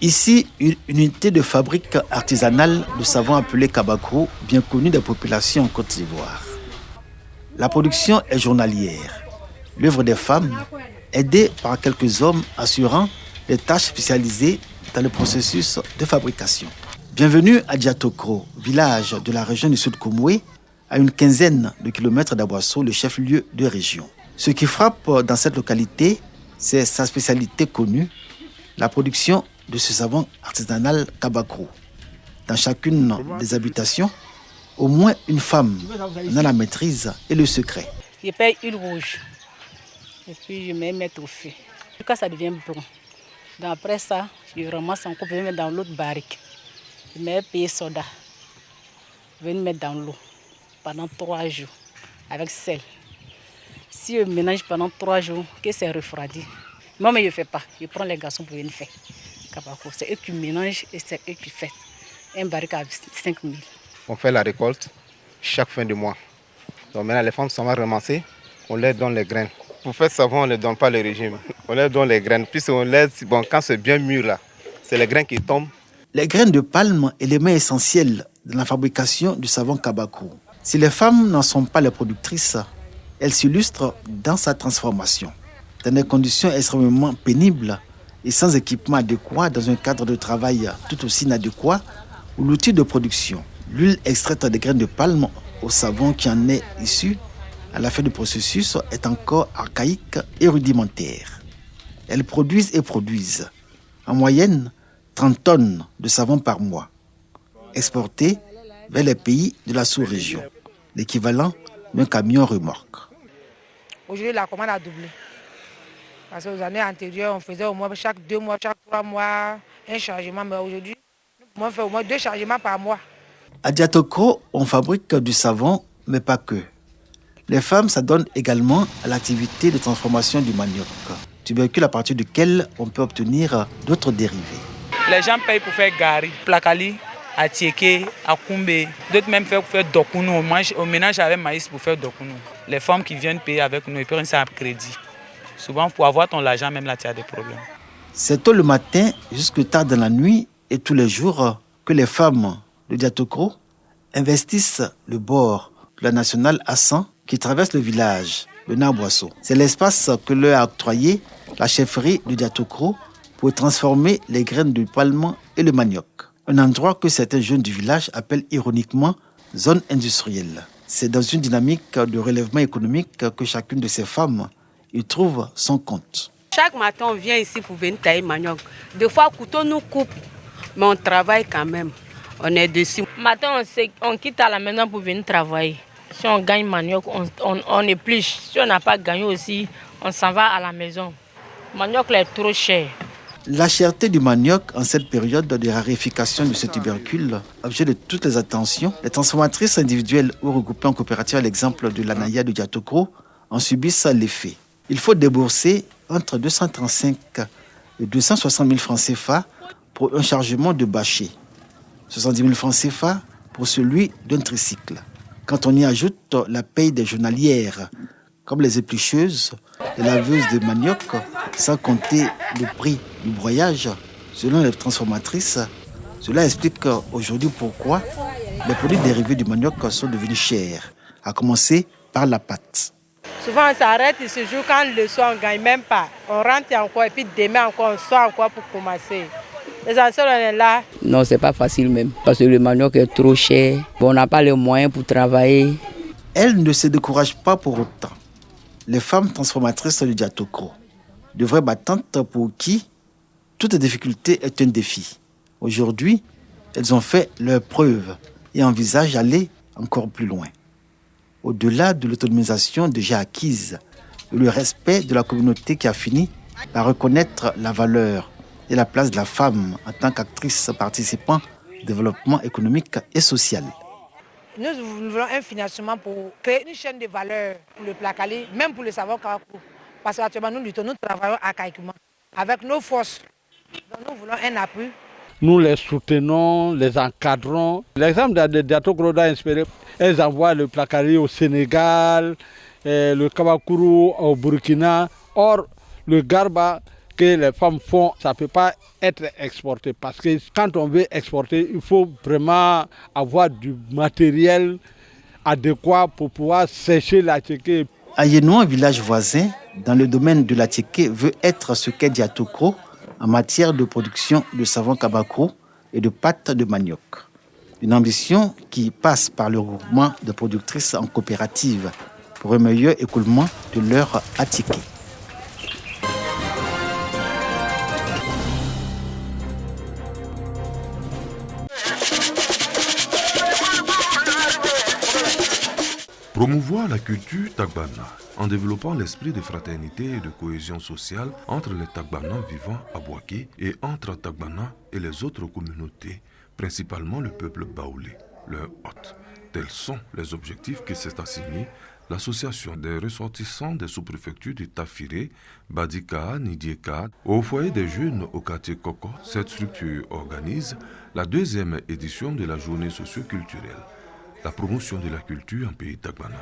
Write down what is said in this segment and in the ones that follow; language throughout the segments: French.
Ici, une unité de fabrique artisanale de savon appelée Kabakourou, bien connue des populations en Côte d'Ivoire. La production est journalière. L'œuvre des femmes, aidée par quelques hommes assurant des tâches spécialisées dans le processus de fabrication. Bienvenue à Diatokro, village de la région du Sud Komoué, à une quinzaine de kilomètres d'Aboisseau, le chef-lieu de région. Ce qui frappe dans cette localité, c'est sa spécialité connue, la production de ce savon artisanal Kabakourou. Dans chacune des habitations, au moins une femme en a la maîtrise et le secret. Je paye huile rouge et puis je mets mettre au feu. Quand ça devient blanc, donc après ça, je ramasse encore, je vais mettre dans l'autre barrique. Je mets payer soda. Je vais le mettre dans l'eau pendant 3 jours avec sel. Si je mélange pendant 3 jours, que c'est refroidi. Moi, mais je ne fais pas. Je prends les garçons pour venir faire. C'est eux qui mélangent et c'est eux qui font. Un barrique à 5 000. On fait la récolte chaque fin de mois. Donc maintenant, les femmes sont ramassées, on leur donne les graines. Pour faire savon, on ne leur donne pas le régime. On leur donne les graines. Puis on laisse, quand c'est bien mûr, là, c'est les graines qui tombent. Les graines de palme, élément essentiel dans la fabrication du savon Kabakourou. Si les femmes n'en sont pas les productrices, elles s'illustrent dans sa transformation. Dans des conditions extrêmement pénibles et sans équipement adéquat, dans un cadre de travail tout aussi inadéquat, où l'outil de production, l'huile extraite des graines de palme au savon qui en est issu, à la fin du processus, est encore archaïque et rudimentaire. Elles produisent et produisent, en moyenne, 30 tonnes de savon par mois, exportées vers les pays de la sous-région, l'équivalent d'un camion remorque. Aujourd'hui, la commande a doublé. Parce que aux années antérieures, on faisait au moins chaque 2 mois, chaque 3 mois, un chargement. Mais aujourd'hui, on fait au moins 2 chargements par mois. À Diatokro, on fabrique du savon, mais pas que. Les femmes s'adonnent également à l'activité de transformation du manioc, tubercule à partir duquel on peut obtenir d'autres dérivés. Les gens payent pour faire gari, plakali, atieke, akumbe. D'autres même pour faire dokounou. On mélange avec maïs pour faire dokounou. Les femmes qui viennent payer avec nous, ils prennent ça à crédit. Souvent, pour avoir ton argent, même là, tu as des problèmes. C'est tôt le matin, jusque tard dans la nuit et tous les jours que les femmes de Diatokro investissent le bord de la nationale A100 qui traverse le village de Naboisseau. C'est l'espace que leur a octroyé la chefferie de Diatokro pour transformer les graines de palme et le manioc. Un endroit que certains jeunes du village appellent ironiquement zone industrielle. C'est dans une dynamique de relèvement économique que chacune de ces femmes y trouve son compte. Chaque matin, on vient ici pour venir tailler manioc. Des fois, le couteau nous coupe, mais on travaille quand même. On est dessus. Matin, on quitte à la maison pour venir travailler. Si on gagne manioc, on épluche. Si on n'a pas gagné aussi, on s'en va à la maison. Le manioc est trop cher. La cherté du manioc en cette période de raréfication de ce tubercule, objet de toutes les attentions, les transformatrices individuelles ou regroupées en coopérative à l'exemple de l'Anaya de Diatokro en subissent l'effet. Il faut débourser entre 235 et 260 000 francs CFA pour un chargement de bâcher, 70 000 francs CFA pour celui d'un tricycle. Quand on y ajoute la paye des journalières, comme les éplucheuses, les laveuses de manioc, sans compter le prix du broyage, selon les transformatrices, cela explique aujourd'hui pourquoi les produits dérivés du manioc sont devenus chers, à commencer par la pâte. Souvent, on s'arrête ce jour quand le soir, on ne gagne même pas. On rentre encore et puis demain encore, on sort encore pour commencer. Les anciens, on est là. Non, c'est pas facile même, parce que le manioc est trop cher. On n'a pas les moyens pour travailler. Elle ne se décourage pas pour autant. Les femmes transformatrices du Diatokro, de vraies battantes pour qui toute difficulté est un défi. Aujourd'hui, elles ont fait leur preuve et envisagent d'aller encore plus loin. Au-delà de l'autonomisation déjà acquise et le respect de la communauté qui a fini par reconnaître la valeur et la place de la femme en tant qu'actrice participant au développement économique et social. Nous voulons un financement pour créer une chaîne de valeur pour le plakali, même pour le savon Kabakourou. Parce qu'actuellement, nous travaillons archaïquement, avec nos forces. Donc nous voulons un appui. Nous les soutenons, les encadrons. L'exemple de Diatokro a inspiré. Elles envoient le plakali au Sénégal, le Kabakourou au Burkina. Or, le Garba que les femmes font, ça ne peut pas être exporté. Parce que quand on veut exporter, il faut vraiment avoir du matériel adéquat pour pouvoir sécher la tchéké. Ayeno, un village voisin, dans le domaine de la tchéké, veut être ce qu'est Diatokro en matière de production de savon kabakro et de pâte de manioc. Une ambition qui passe par le regroupement de productrices en coopérative pour un meilleur écoulement de leur attiqué. Promouvoir la culture tagbana en développant l'esprit de fraternité et de cohésion sociale entre les tagbanas vivant à Bouaké et entre tagbana et les autres communautés, principalement le peuple baoulé, leurs hôtes. Tels sont les objectifs que s'est assigné l'association des ressortissants des sous-préfectures de Tafiré, Badika, Nidieka. Au foyer des jeunes au quartier Koko, cette structure organise la 2e édition de la journée socio-culturelle. La promotion de la culture en pays tagbana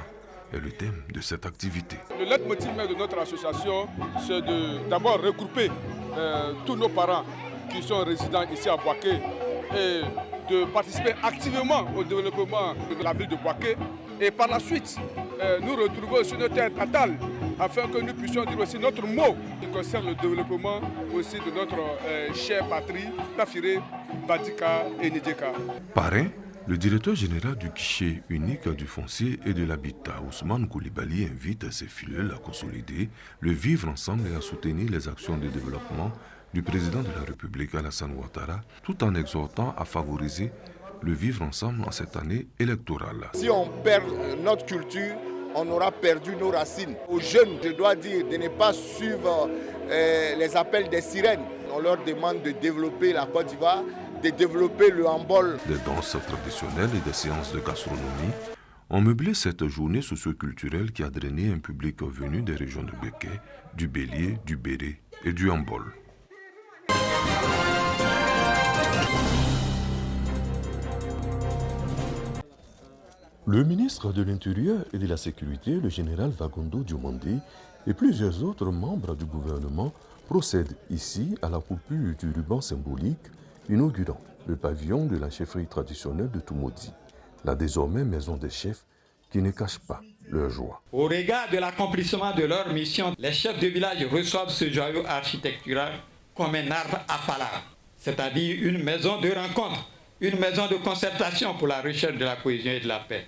est le thème de cette activité. Le leitmotiv de notre association, c'est d'abord regrouper tous nos parents qui sont résidents ici à Bouaké et de participer activement au développement de la ville de Bouaké et par la suite nous retrouver sur notre terre natale afin que nous puissions dire aussi notre mot qui concerne le développement aussi de notre chère patrie, Tafiré, Badika et Nidieka. Parrain, le directeur général du guichet unique du foncier et de l'habitat, Ousmane Koulibaly, invite ses fidèles à consolider le vivre ensemble et à soutenir les actions de développement du président de la République, Alassane Ouattara, tout en exhortant à favoriser le vivre ensemble en cette année électorale. Si on perd notre culture, on aura perdu nos racines. Aux jeunes, je dois dire de ne pas suivre les appels des sirènes. On leur demande de développer la Côte d'Ivoire, de développer le handball. Des danses traditionnelles et des séances de gastronomie ont meublé cette journée socio-culturelle qui a drainé un public venu des régions de Béké, du Bélier, du Béré et du handball. Le ministre de l'Intérieur et de la Sécurité, le général Vagondo Diomandé, et plusieurs autres membres du gouvernement procèdent ici à la coupure du ruban symbolique inaugurant le pavillon de la chefferie traditionnelle de Toumoudi, la désormais maison des chefs qui ne cache pas leur joie. Au regard de l'accomplissement de leur mission, les chefs de village reçoivent ce joyau architectural comme un arbre à palabre, c'est-à-dire une maison de rencontre, une maison de concertation pour la recherche de la cohésion et de la paix.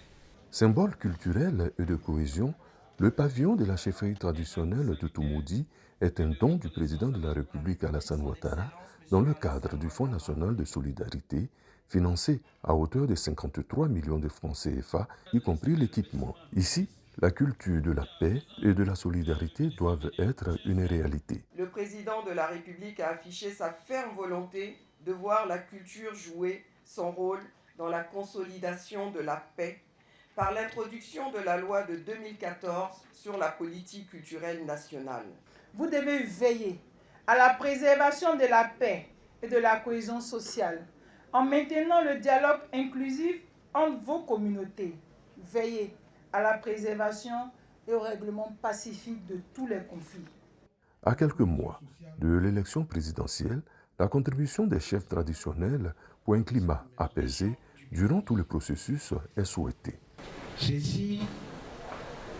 Symbole culturel et de cohésion, le pavillon de la chefferie traditionnelle de Toumoudi est un don du président de la République Alassane Ouattara dans le cadre du Fonds national de solidarité, financé à hauteur de 53 millions de francs CFA, y compris l'équipement. Ici, la culture de la paix et de la solidarité doivent être une réalité. Le président de la République a affiché sa ferme volonté de voir la culture jouer son rôle dans la consolidation de la paix par l'introduction de la loi de 2014 sur la politique culturelle nationale. Vous devez veiller à la préservation de la paix et de la cohésion sociale en maintenant le dialogue inclusif entre vos communautés. Veillez à la préservation et au règlement pacifique de tous les conflits. À quelques mois de l'élection présidentielle, la contribution des chefs traditionnels pour un climat apaisé durant tout le processus est souhaitée. Ceci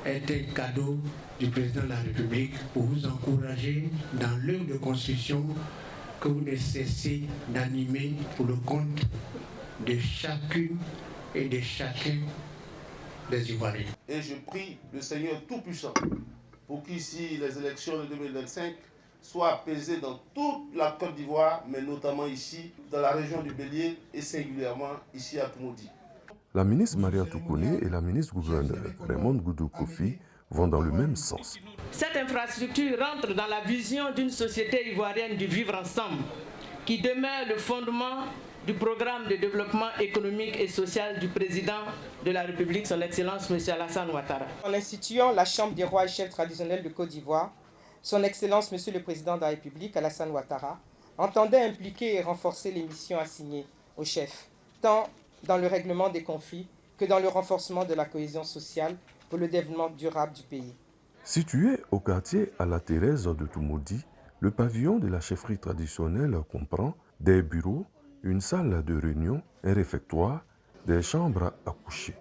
est un cadeau du président de la République pour vous encourager dans l'œuvre de construction que vous ne cessez d'animer pour le compte de chacune et de chacun des Ivoiriens. Et je prie le Seigneur Tout-Puissant pour qu'ici les élections de 2025 soient apaisées dans toute la Côte d'Ivoire, mais notamment ici, dans la région du Bélier et singulièrement ici à Toumoudi. La ministre Maria Toukouné et la ministre gouverneur Raymond Goudou Kofi vont dans le même sens. Cette infrastructure rentre dans la vision d'une société ivoirienne du vivre ensemble, qui demeure le fondement du programme de développement économique et social du président de la République, son Excellence M. Alassane Ouattara. En instituant la Chambre des rois et chefs traditionnels de Côte d'Ivoire, son Excellence M. le Président de la République, Alassane Ouattara, entendait impliquer et renforcer les missions assignées aux chefs, tant dans le règlement des conflits que dans le renforcement de la cohésion sociale pour le développement durable du pays. Situé au quartier à la Thérèse de Toumoudi, Le pavillon de la chefferie traditionnelle comprend des bureaux, une salle de réunion, un réfectoire, des chambres à coucher.